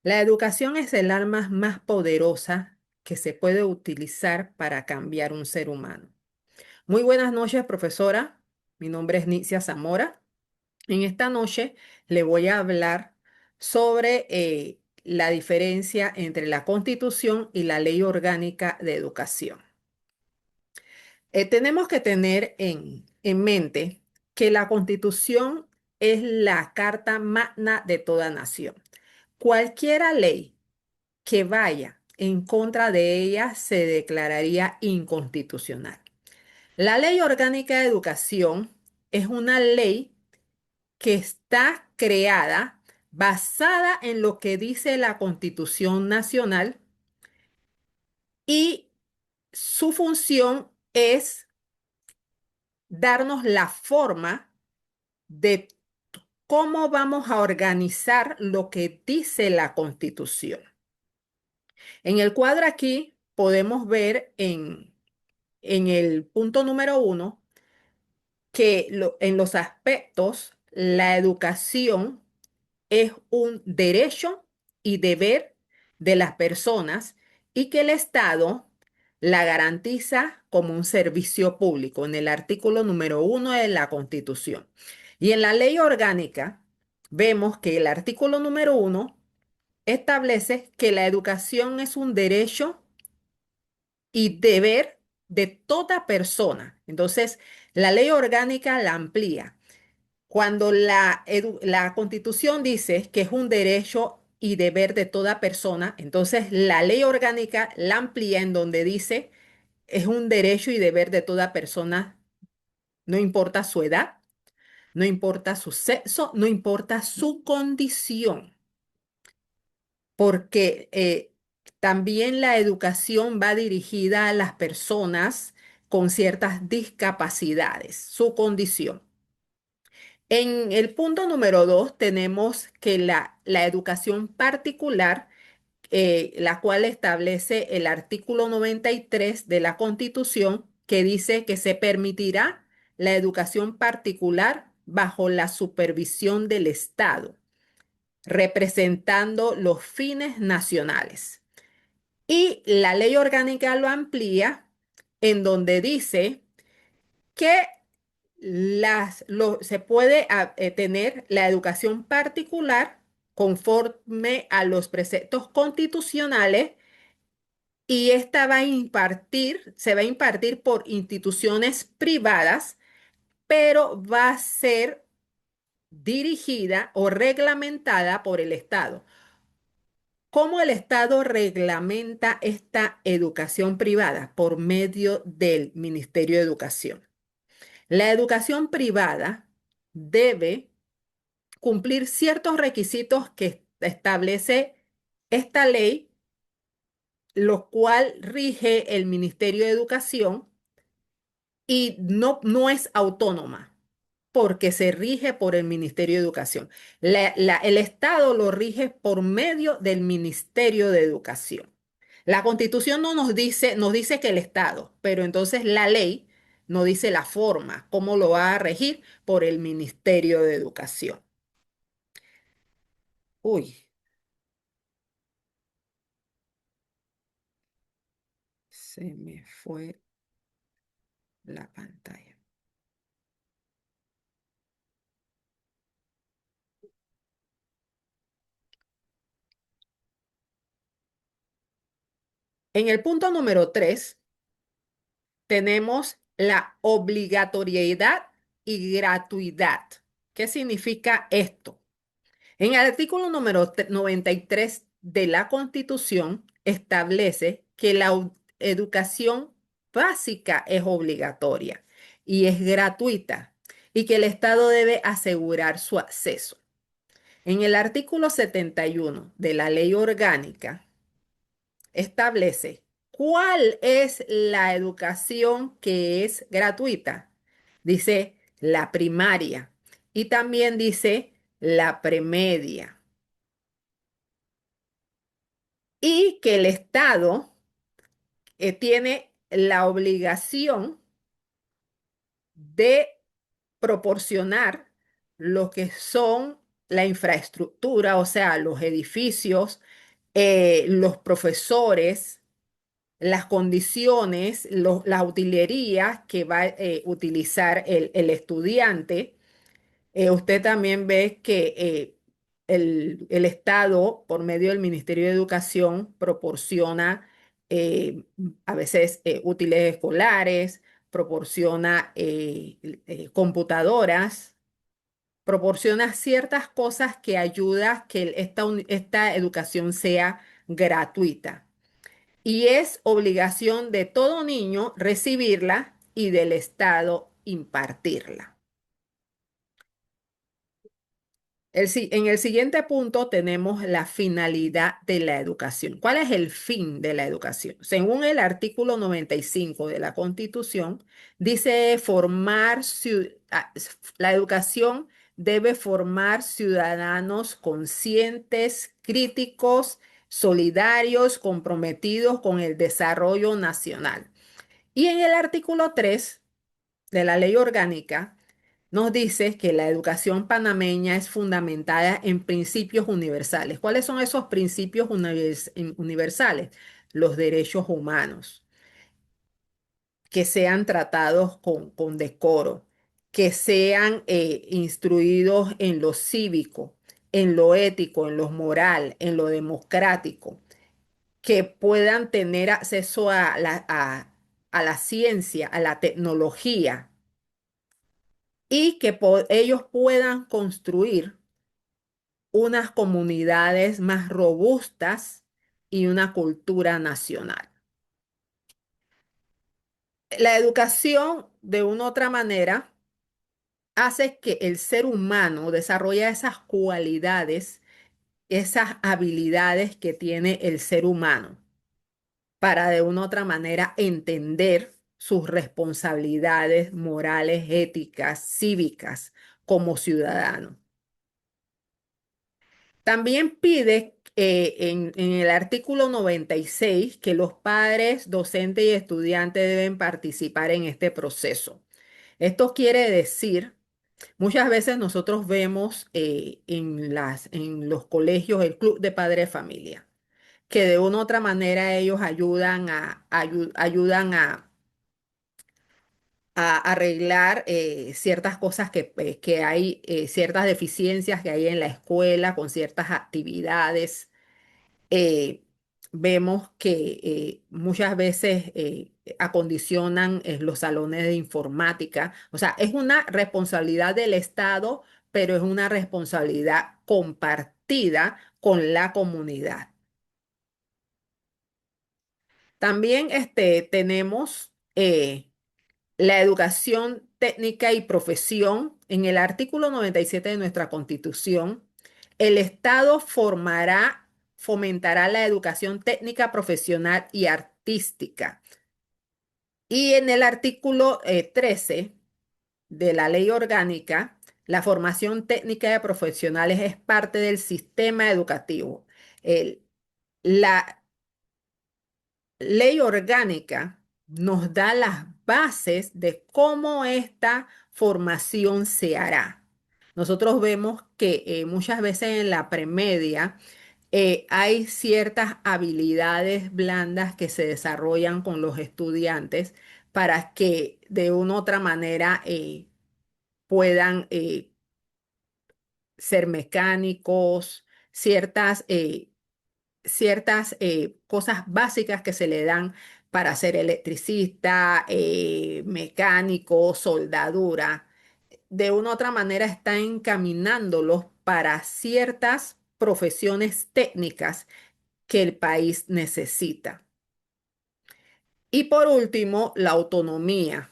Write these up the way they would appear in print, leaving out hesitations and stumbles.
La educación es el arma más poderosa que se puede utilizar para cambiar un ser humano. Muy buenas noches, profesora. Mi nombre es Nicia Zamora. En esta noche le voy a hablar sobre la diferencia entre la Constitución y la Ley Orgánica de Educación. Tenemos que tener en mente que la Constitución es la carta magna de toda nación. Cualquiera ley que vaya en contra de ella se declararía inconstitucional. La Ley Orgánica de Educación es una ley que está creada basada en lo que dice la Constitución Nacional y su función es darnos la forma de cómo vamos a organizar lo que dice la Constitución. En el cuadro aquí podemos ver en el punto número 1 que en los aspectos la educación es un derecho y deber de las personas y que el Estado la garantiza como un servicio público en el artículo número 1 de la Constitución. Y en la ley orgánica vemos que el artículo número 1 establece que la educación es un derecho y deber de toda persona. Entonces, la ley orgánica la amplía. Cuando la Constitución dice que es un derecho y deber de toda persona, entonces la ley orgánica la amplía en donde dice es un derecho y deber de toda persona, no importa su edad, no importa su sexo, no importa su condición, porque también la educación va dirigida a las personas con ciertas discapacidades, su condición. En el punto número 2 tenemos que la educación particular, la cual establece el artículo 93 de la Constitución, que dice que se permitirá la educación particular bajo la supervisión del Estado, representando los fines nacionales. Y la ley orgánica lo amplía en donde dice que se puede tener la educación particular conforme a los preceptos constitucionales y esta se va a impartir por instituciones privadas, pero va a ser dirigida o reglamentada por el Estado. ¿Cómo el Estado reglamenta esta educación privada? Por medio del Ministerio de Educación. La educación privada debe cumplir ciertos requisitos que establece esta ley, lo cual rige el Ministerio de Educación y no es autónoma porque se rige por el Ministerio de Educación. El Estado lo rige por medio del Ministerio de Educación. La Constitución no nos dice que el Estado, pero entonces la ley no dice la forma, cómo lo va a regir por el Ministerio de Educación. Uy, se me fue la pantalla. En el punto número 3 tenemos la obligatoriedad y gratuidad. ¿Qué significa esto? En el artículo número 93 de la Constitución establece que la educación básica es obligatoria y es gratuita y que el Estado debe asegurar su acceso. En el artículo 71 de la Ley Orgánica establece cuál es la educación que es gratuita. Dice la primaria y también dice la premedia. Y que el Estado tiene la obligación de proporcionar lo que son la infraestructura, o sea, los edificios, los profesores, las condiciones, la utilería que va a utilizar el estudiante. Usted también ve que el Estado, por medio del Ministerio de Educación, proporciona a veces útiles escolares, proporciona computadoras, proporciona ciertas cosas que ayudan a que esta educación sea gratuita. Y es obligación de todo niño recibirla y del Estado impartirla. En el siguiente punto tenemos la finalidad de la educación. ¿Cuál es el fin de la educación? Según el artículo 95 de la Constitución, dice la educación debe formar ciudadanos conscientes, críticos, solidarios, comprometidos con el desarrollo nacional. Y en el artículo 3 de la Ley Orgánica, nos dice que la educación panameña es fundamentada en principios universales. ¿Cuáles son esos principios universales? Los derechos humanos, que sean tratados con decoro, que sean instruidos en lo cívico, en lo ético, en lo moral, en lo democrático, que puedan tener acceso a la ciencia, a la tecnología y que ellos puedan construir unas comunidades más robustas y una cultura nacional. La educación, de una u otra manera, hace que el ser humano desarrolle esas cualidades, esas habilidades que tiene el ser humano para de una u otra manera entender sus responsabilidades morales, éticas, cívicas como ciudadano. También pide en el artículo 96 que los padres, docentes y estudiantes deben participar en este proceso. Esto quiere decir, muchas veces nosotros vemos en los colegios el club de padres de familia, que de una u otra manera ellos ayudan a arreglar ciertas cosas que hay, ciertas deficiencias que hay en la escuela con ciertas actividades. eh, Vemos que muchas veces acondicionan los salones de informática. O sea, es una responsabilidad del Estado, pero es una responsabilidad compartida con la comunidad. También tenemos la educación técnica y profesión. En el artículo 97 de nuestra Constitución, el Estado fomentará la educación técnica, profesional y artística. Y en el artículo 13 de la Ley Orgánica, la formación técnica de profesionales es parte del sistema educativo. La Ley Orgánica nos da las bases de cómo esta formación se hará. Nosotros vemos que muchas veces en la premedia hay ciertas habilidades blandas que se desarrollan con los estudiantes para que de una u otra manera puedan ser mecánicos, ciertas cosas básicas que se le dan para ser electricista, mecánico, soldadura. De una u otra manera está encaminándolos para ciertas profesiones técnicas que el país necesita. Y por último, la autonomía.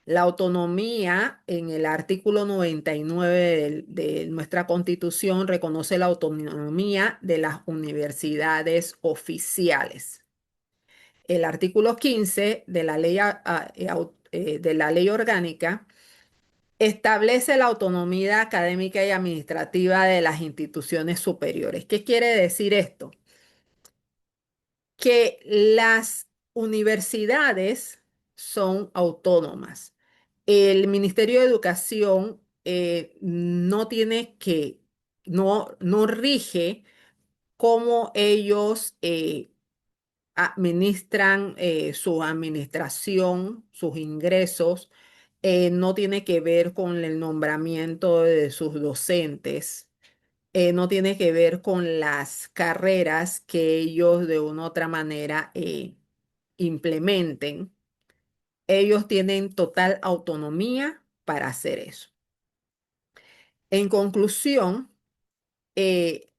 La autonomía en el artículo 99 de nuestra Constitución reconoce la autonomía de las universidades oficiales. El artículo 15 de la de la ley orgánica establece la autonomía académica y administrativa de las instituciones superiores. ¿Qué quiere decir esto? Que las universidades son autónomas. El Ministerio de Educación no tiene que no rige cómo ellos administran su administración, sus ingresos, no tiene que ver con el nombramiento de sus docentes, no tiene que ver con las carreras que ellos de una u otra manera implementen. Ellos tienen total autonomía para hacer eso. En conclusión, eh,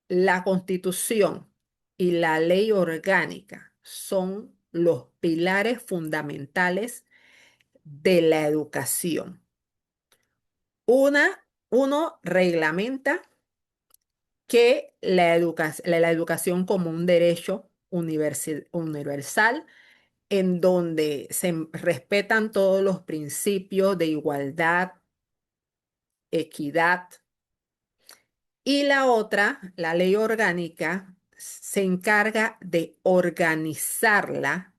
la Constitución y la ley orgánica son los pilares fundamentales de la educación. Uno reglamenta que la educación como un derecho universal en donde se respetan todos los principios de igualdad, equidad, y la otra, la ley orgánica, se encarga de organizarla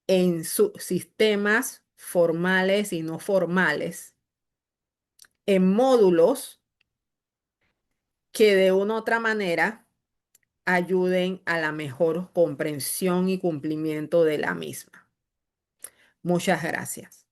en sus sistemas formales y no formales, en módulos que de una u otra manera ayuden a la mejor comprensión y cumplimiento de la misma. Muchas gracias.